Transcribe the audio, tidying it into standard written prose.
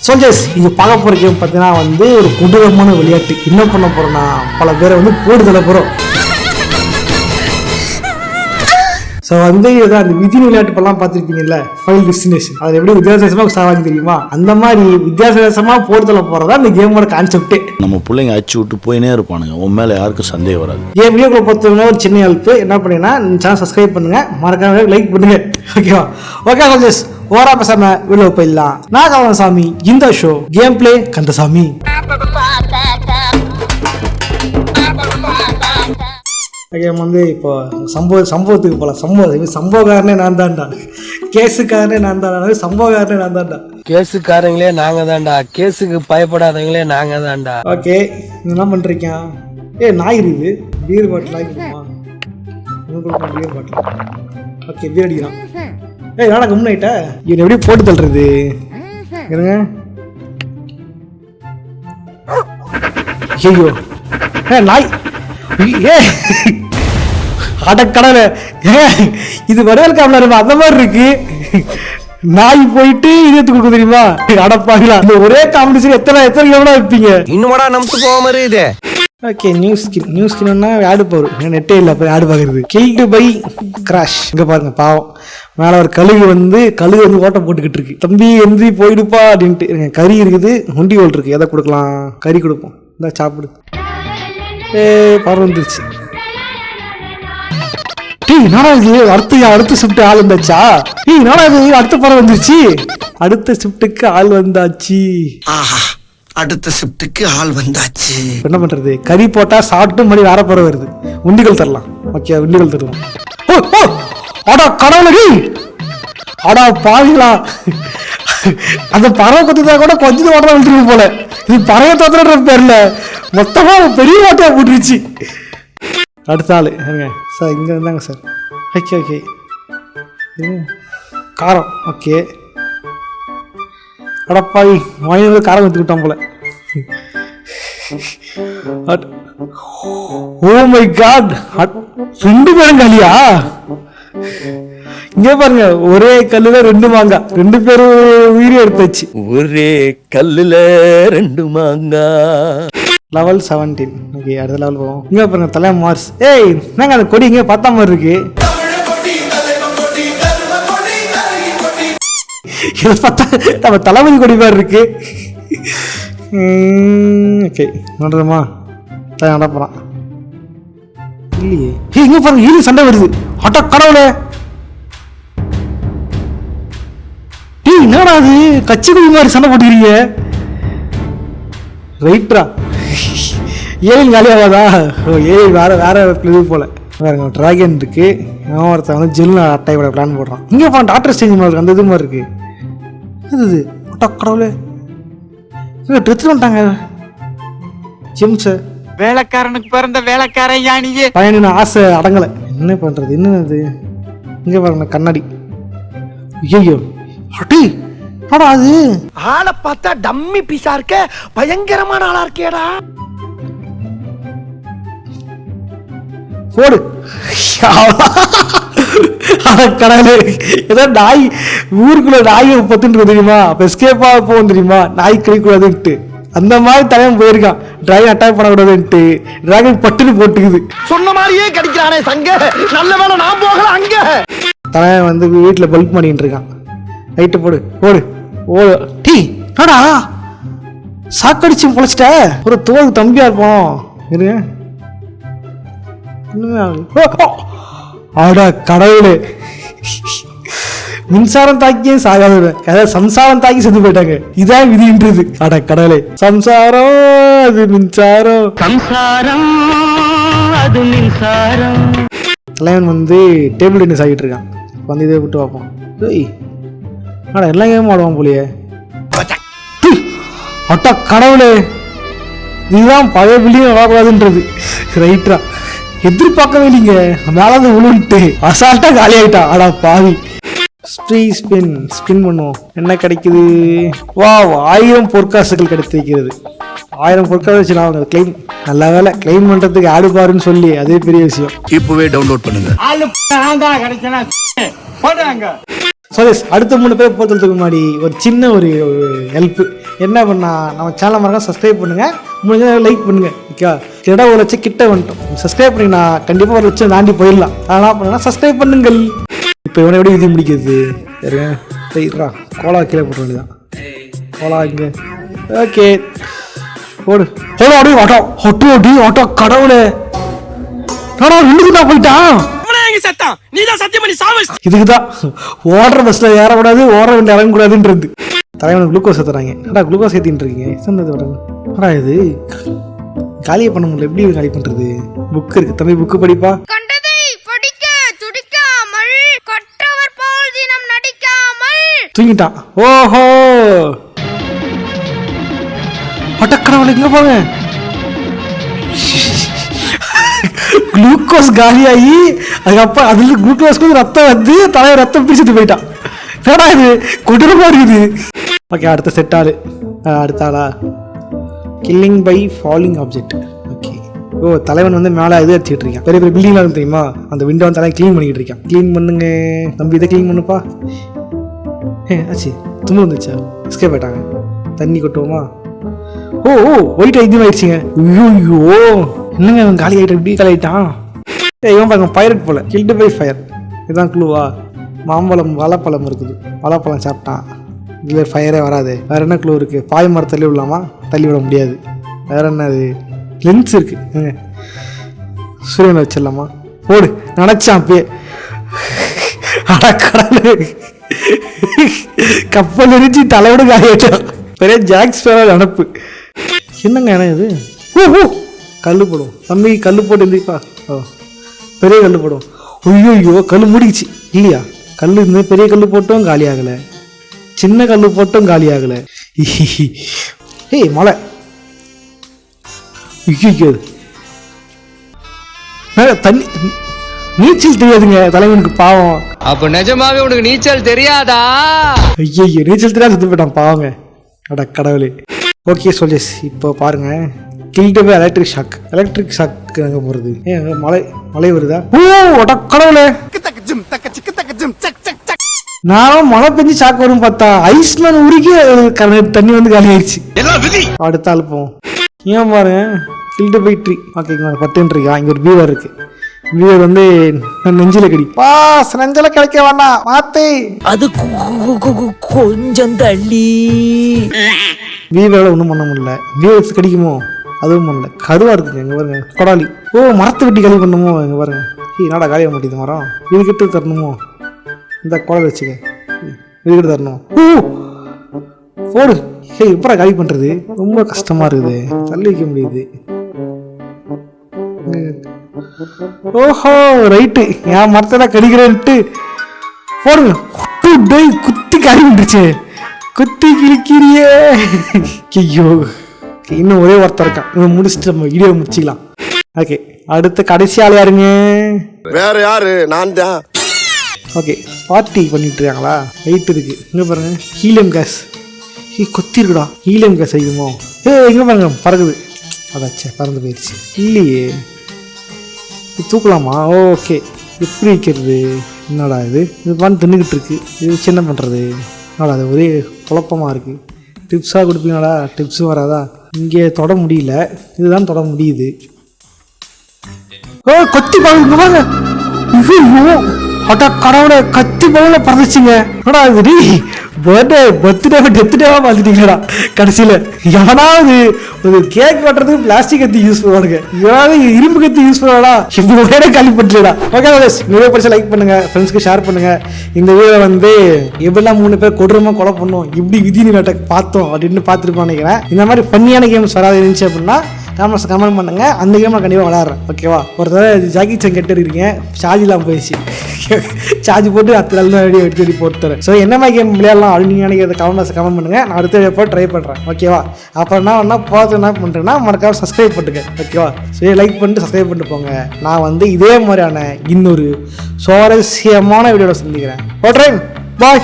Soldiers இது பார்க்க போற கேம் பார்த்தீங்கன்னா வந்து ஒரு கொடூரமான விளையாட்டு. என்ன பண்ண போறோம்னா பல பேரை வந்து போட்டு தள்ள போறோம். ஸோ வந்து இதான் அந்த விதி விளையாட்டு இப்பெல்லாம் பார்த்துருப்பீங்கல்ல, ஃபைல் டெஸ்டினேஷன். அதில் எப்படி வித்தியாசமாக சாவாங்க தெரியுமா? அந்த மாதிரி வித்தியாசமா போட்டு தள்ள போறதா அந்த கேமோட கான்செப்டே. நம்ம பிள்ளைங்க அடிச்சு விட்டு போயினே இருப்பானுங்க, உன் மேல யாருக்கும் சந்தேகம் வராது. என் வீடியோக்குள்ள பொறுத்தவங்க ஒரு சின்ன ஹெல்ப் என்ன பண்ணீங்கன்னா சேனல் சப்ஸ்கிரைப் பண்ணுங்க, மறக்காம லைக் பண்ணுங்க. ஓகேவா? ஓகே சோல்ஜர்ஸ், ஓரா பேசாம வீடியோ போயிடலாம். நான் கந்தசாமி, இந்த ஷோ கேம் பிளே கந்தசாமி. வந்து இப்போ சம்பவத்துக்கு போகலாம். சம்பவக்காரனே நான் தான்டா, கேஸுக்காரனே நான் தான்டா, சம்பவக்காரனே நான் தான்டா. கேஸுக்காரங்களே நாங்க தான்டா, கேஸுக்கு பயப்படாதவங்களே நாங்க தான்டா. ஓகே, நீ என்ன பண்றீங்க? நாய் இருக்குது, பீர் பாட்டில் ஆகிடுமா? Beer bottle. ஓகே, பீர் அடிக்கிறான். நாடா கம்முன்னுட்டா, இவன் எப்படி போட்டு தள்ளுறது? இருங்க. ஐயோ நாய், அடக்கடல, இது வரையல் காமலா அந்த மாதிரி இருக்கு. நாய் போயிட்டு இதத்துக்கு கொடுக்க தெரியுமா? அடப்பாங்களா, இந்த ஒரே காம்படிஷன் எத்தனை எவ்வளோ வைப்பீங்க? இன்னும் நம்பிட்டு போக மாதிரி இது. ஓகே, நியூ ஸ்கின்னா ஆடு போகும், நெட்டே இல்லை போய் ஆடு பார்க்கறது. Killed by crash. இங்க பாருங்க, பாவம் மேலே ஒரு கழுகு வந்து ஓட்ட போட்டுக்கிட்டு இருக்கு. தம்பி எந்தி போயிடுப்பா அப்படின்ட்டு. கறி இருக்குது, முண்டி ஓல் இருக்கு, எதை கொடுக்கலாம்? கறி கொடுப்போம், இந்த சாப்பிடு. பறவை வந்துருச்சு. அடுத்த ஷிஃப்ட் ஆள் வந்தாச்சா? அடுத்த பறவை வந்துருச்சு. அடுத்த ஷிஃப்ட்டுக்கு ஆள் வந்தாச்சு. அடுத்த ஷிஃப்ட்டுக்கு ஆள் வந்தாச்சு. என்ன பண்றது? கறி போட்டா சாப்பிட்டு மணி வேற பறவை வருது. உண்டிகள் தரலாம். ஓகே, உண்டிகள் தருவோம். அடா கடவுளடி, அடா பாவிங்களா, அந்த பறவை கொத்துதா கூட கொஞ்சம் ஓட்டா விட்டுருக்கு போல. இது பறவை தோத்துற பேர்ல மொத்தமா பெரிய ஓட்டையா போட்டுருச்சு. அடுத்த ஆளு சார், இங்க இருந்தாங்க சார். ஓகே ஓகே, காரம். ஓகே, அடப்பாவி வாங்கி காரம் எடுத்து விட்டான் போல. ஓ மை காட், 2 பேரும் காலியா? இங்க பாருங்க, ஒரே கல்லுல 2 மாங்காய், 2 பேரும் உயிரி எடுத்தாச்சு. ஒரே கல்லுல 2 மாங்காய். லெவல் 17. ஓகே, அடுத்த லெவல் போவோம். இங்க பாருங்க, தலை மார்ஸ். என்னங்க அந்த கொடி இங்க பார்த்தா மாதிரி இருக்கு? நம்ம தளபதி கொடி மாதிரி இருக்கு. ஓகே, நடுறமா நடப்புறான் இல்லையே. இங்க பாருங்க, ஈழி சண்டை வருது. அட்ட கடவுளே, என்னடா அது கட்சி கொடி மாதிரி சண்டை போட்டுக்கிறீங்க? ரைட்ரா, ஏழில் காலியாவாதா? ஏழில் வேற இது போல. வேற டிராகன் இருக்கு. ஒருத்தன் வந்து ஜெல் அட்டை கூட பிளான் போடுறான். இங்கே பா டாக்டர் ஸ்டேஞ்ச் மாதிரி அந்த இது மாதிரி இருக்கு. இது கடவுளே, ட்ரெத்து பண்ணிட்டாங்க ஜிம்ஸ். வேலைக்காரனுக்கு பிறந்த வேலைக்காரன் யானியே. பையனு ஆசை அடங்கலை. என்ன பண்றது? என்னது இங்க பாருங்க, கண்ணாடி. ஐயோ அடி, ஆடா அது ஆளை பார்த்தா டம்மி பீஸா இருக்க, பயங்கரமான ஆளா இருக்கேடா. போடு. கடவுளே, ஏதோ நாய் ஊருக்குள்ள நாய் 10 தெரியுமா? அப்ப எஸ்கேப்பா போகும் தெரியுமா? நாய் கிடைக்கூடாதுன்ட்டு அந்த மாதிரி தலைவன் போயிருக்கான். டிராகன் அட்டாக் பண்ணக்கூடாதுன்ட்டு டிராகன் பட்டுன்னு போட்டுக்குது. சொன்ன மாதிரியே கிடைக்கிறானே சங்க, நல்ல வேலை நான் போகல அங்க. தலைவன் வந்து வீட்டுல பல்ப் பண்ணிட்டு இருக்கான். லைட்டு போடு போடு. ஓ டீ நாடா, சாக்கடிச்சு பொழைச்சிட்ட. ஒரு தோல் தம்பியா இருப்போம். இருங்க, ஆடா கடவுளே, மின்சாரம் தாக்கியே சாகாத, அதாவது சம்சாரம் தாக்கி செத்து போயிட்டாங்க. இதான் விதின்றது. ஆடா கடவுளே, சம்சாரம் அது மின்சாரம், சம்சாரம் அது மின்சாரம். தலைவன் வந்து டேபிள் டென்னிஸ் ஆகிட்டு இருக்கான். வந்து இதை விட்டு பார்ப்போம். ஆடா எல்லா கேமும் ஆடுவான் போலியே. அட்டா கடவுளே, இதுதான் பழைய பில்டிங் வரக்கூடாதுன்றது. ரைட்டா, எதிர்பார்க்கவே இல்லைங்க. மேலாவது உழுவிட்டு அசால்ட்டா காலி ஆயிட்டா. ஆடா பாவி. ஸ்பின் பண்ணுவோம். என்ன கிடைக்குது? வா, 1000 பொற்காசுகள் கிடைத்திருக்கிறது. 1000 பொற்காசு வச்சு நான் கிளைம். நல்ல வேலை, கிளைம் பண்றதுக்கு ஆடு பாருன்னு சொல்லி அதே பெரிய விஷயம். இப்பவே டவுன்லோட் பண்ணுங்க. ஸோ அடுத்த 3 பேர் போகிறதுக்கு முன்னாடி ஒரு சின்ன ஒரு ஹெல்ப்பு என்ன பண்ணா, நம்ம சேனலை மறக்காம சப்ஸ்கிரைப் பண்ணுங்கள், முடிஞ்ச லைக் பண்ணுங்கள். ஓகேவா? கிட்ட 1 லட்சம் கிட்ட வந்துட்டோம். சப்ஸ்கிரைப் பண்ணிங்கன்னா கண்டிப்பாக 1 லட்சம் தாண்டி போயிடலாம். அதெல்லாம் பண்ணுன்னா சப்ஸ்கிரைப் பண்ணுங்கள். இப்போ இவனை எப்படி இது முடிக்கிறது? சரிடா, கோலா கீழே போட வேண்டியதான். கோலா இங்கே. ஓகே போடு. கோலா அப்படியே ஆட்டோ கடவுளே, இன்னும் போயிட்டான். இதுக்குதான் ஓடுற பஸ்ல ஏறக்கூடாது, ஓடுற வண்டி இறங்கக்கூடாதுன்றது. தலைவனுக்கு குளுக்கோஸ் ஏத்துறாங்க. என்னடா குளுக்கோஸ் ஏத்தின்னு இருக்கீங்க? இது காலியை பண்ண முடியல. எப்படி காலி பண்றது? புக் இருக்கு தம்பி, புக்கு படிப்பா. தூங்கிட்டான். ஓஹோ, அட்டக்கடவுளை இங்க போங்க. குளுக்கோஸ் காலியாகி அதுக்கப்புறம் அதுல குளுக்கோஸ்க்கு ரத்தம் வந்து தலைவர் ரத்தம் பிடிச்சிட்டு போயிட்டான். ஏடா இது கொடூரமா இருக்குது. ஓகே, அடுத்த செட் ஆளு. அடுத்த ஆளா killing by falling object. Okay. ஓ, தலைவன் வந்து மேலே இது அடிச்சுட்டு இருக்கான். பெரிய பெரிய பில்டிங்லாம் இருக்கு தெரியுமா? அந்த விண்டோ வந்து தலைவன் க்ளீன் பண்ணிக்கிட்டு இருக்கான். க்ளீன் பண்ணுங்க தம்பி, இதை க்ளீன் பண்ணுப்பா. ஆச்சு, தும்பு வந்துச்சா? எஸ்கேப் ஆயிட்டாங்க. தண்ணி கொட்டுவோமா? ஓ ஒயிட் ஐடியம் ஆயிடுச்சுங்க. ஐயோ என்னங்க அவன் காலி ஆகிட்டான், இப்படி காலி ஆகிட்டான். இவன் பாருங்க பைரட் போல. Killed by fire. இதுதான் க்ளூவா? மாம்பழம் வாழைப்பழம் இருக்குது, வாழைப்பழம் சாப்பிட்டான். இதில் ஃபயரே வராது. வேற என்ன க்ளூ இருக்குது? பாய் மரம் தள்ளி விடலாமா? தள்ளி விட முடியாது. வேற என்ன? அது லென்ஸ் இருக்கு. சூரியனை வச்சிடலாமா? ஓடு, நினச்சான் அப்பயே. கடல் கப்பல் எரிஞ்சு தலையோடு காலி ஆகிட்டான். பெரிய ஜாக்ஸ் நினப்பு. என்னங்க இது? ஓ கல் போடும் தம்பி, கல் போட்டு இருந்திப்பா. ஓ, பெரிய கல் போடும். ஐயோ, கல் மூடிச்சு இல்லையா? கல் இருந்து பெரிய கல் போட்டும் காலி ஆகலை, சின்ன கல் போட்டும் காலி ஆகலை. ஏய் மழை. ஐயோ, தண்ணி நீச்சல் தெரியாதுங்க தலைவனுக்கு, பாவம். அப்ப நிஜமாவே உனக்கு நீச்சல் தெரியாதா? ஐயோ, நீச்சல் தெரியாது, செத்து போயிட்டான் பாவங்க. அட கடவுளே. ஓகே சொல்லிஸ், இப்போ பாருங்க. கில்டு பை எலக்ட்ரிக் ஷாக் அங்கே போகிறது. மழை வருதா? ஓ அட கடவுளே, நானும் மழை பெஞ்சு ஷாக் வரும் பார்த்தா ஐஸ்மேன் உருகி தண்ணி வந்து காலி ஆயிடுச்சு. அடுத்த ஆள் போவோம். ஏன் பாருங்க, கில்டு பை ட்ரீ. ஓகே, இங்கே 10 இருக்கா? இங்கே ஒரு பீவர் இருக்கு. பீவர் வந்து நெஞ்சில கடி. பாஸ், நெஞ்சில கிடைக்க வேண்டாம் மாத்தே, அது கொஞ்சம் தள்ளி. பீவரால் ஒன்றும் பண்ண முடியல. பீவர் கடிக்குமோ? அதுவும் பண்ணல. கருவா இருக்குங்க. எங்க பாருங்க கொடாலி. ஓ, மரத்தை வெட்டி காலி பண்ணுமோ? எங்க பாருங்க. நாடா காலியாக மாட்டேது மரம். இதுக்கிட்ட தரணுமோ? இந்த குழல் வச்சுக்க, இதுக்கிட்ட தரணும். ஓ போடு. எப்படா காலி பண்றது? ரொம்ப கஷ்டமா இருக்குது, தள்ளி வைக்க முடியுது. ஓஹோ ரைட்டு, என் மரத்தை கடிக்கிறேன்ட்டு போடுங்க. குத்தி காலி பண்ணிருச்சு. குத்தி கிழிக்கிறியே. ஐயோ, இன்னும் ஒரே ஒருத்தர் இருக்கான். இவன் முடிச்சுட்டு நம்ம வீடியோ முடிச்சுக்கலாம். ஓகே, அடுத்த கடைசி ஆள் யாருங்க? வேற யாரு? நான் தான். ஓகே, பார்ட்டி பண்ணிட்டு இருக்காங்களா? வெயிட் இருக்கு. இங்க பாருங்க, ஹீலியம் கேஸ். கொத்தி இருக்குடா. ஹீலியம் கேஸ் ஆகிடுமோ? எங்க பாருங்க பறக்குது. அதாச்சே, பறந்து போயிடுச்சு. இல்லையே, தூக்கலாமா? ஓகே, எப்படி வைக்கிறது? என்னடா இது பான்னு தின்னுக்கிட்டு இருக்கு. இது வச்சு என்ன பண்ணுறது? என்னடா அது ஒரே குழப்பமாக இருக்குது. டிப்ஸாக கொடுப்பீங்களா? டிப்ஸும் வராதா? இங்கே தொட முடியல, இதுதான் தொட முடியுது. ஓ, கொத்தி பாருங்க வாங்க. ஐயோ அட்டா கடவுளை, கத்தி பவுல பறந்துச்சுங்க. என்னடா இது? பர்த்டேவா டெத்டேவா பார்த்துட்டீங்களா? கடைசியில் எவனாவது ஒரு கேக் வெட்டுறதுக்கு பிளாஸ்டிக் கத்தி யூஸ் பண்ணுவானுங்க, எவனாவது இரும்பு கத்தி யூஸ் பண்ணுவாடா? இந்த ஒரே காலி பண்ணிடா. ஓகே, வீடியோ பிடிச்சா லைக் பண்ணுங்க, ஃப்ரெண்ட்ஸ்க்கு ஷேர் பண்ணுங்க. இந்த வீடியோ வந்து எப்படிலாம் 3 பேர் கொடூரமாக கொலை பண்ணோம், இப்படி விதி நாட்டை பார்த்தோம் அப்படின்னு பார்த்துருப்பான்னு நினைக்கிறேன். இந்த மாதிரி பண்ணியான கேம்ஸ் வராது இருந்துச்சு அப்படின்னா கமெண்ட் பண்ணுங்க. அந்த கேம் நான் கண்டிப்பாக விளையாடுறேன். ஓகேவா? ஒரு தடவை ஜாக்கி சான் கெட்டு இருக்கீங்க, சார்ஜ் இல்லாமல் போயிடுச்சு. சார்ஜ் போட்டு அடுத்த நாள் வீடியோ எடுத்து போட்டு தரேன். ஸோ என்ன மாதிரி கேம் விளையாடலாம் அப்படின்னு நீங்கள் நினைக்கிறத கமெண்ட் பண்ணுங்க. நான் அடுத்த எப்போ ட்ரை பண்ணுறேன். ஓகேவா? அப்புறம் என்ன பார்த்து என்ன பண்ணுறேன்னா மறக்காம சப்ஸ்கிரைப் பண்ணுங்க. ஓகேவா? சரி, லைக் பண்ணிட்டு சப்ஸ்கிரைப் பண்ணிட்டு போங்க. நான் வந்து இதே மாதிரியான இன்னொரு சுவாரஸ்யமான வீடியோவில் சந்திக்கிறேன். ஓகே, பாய்.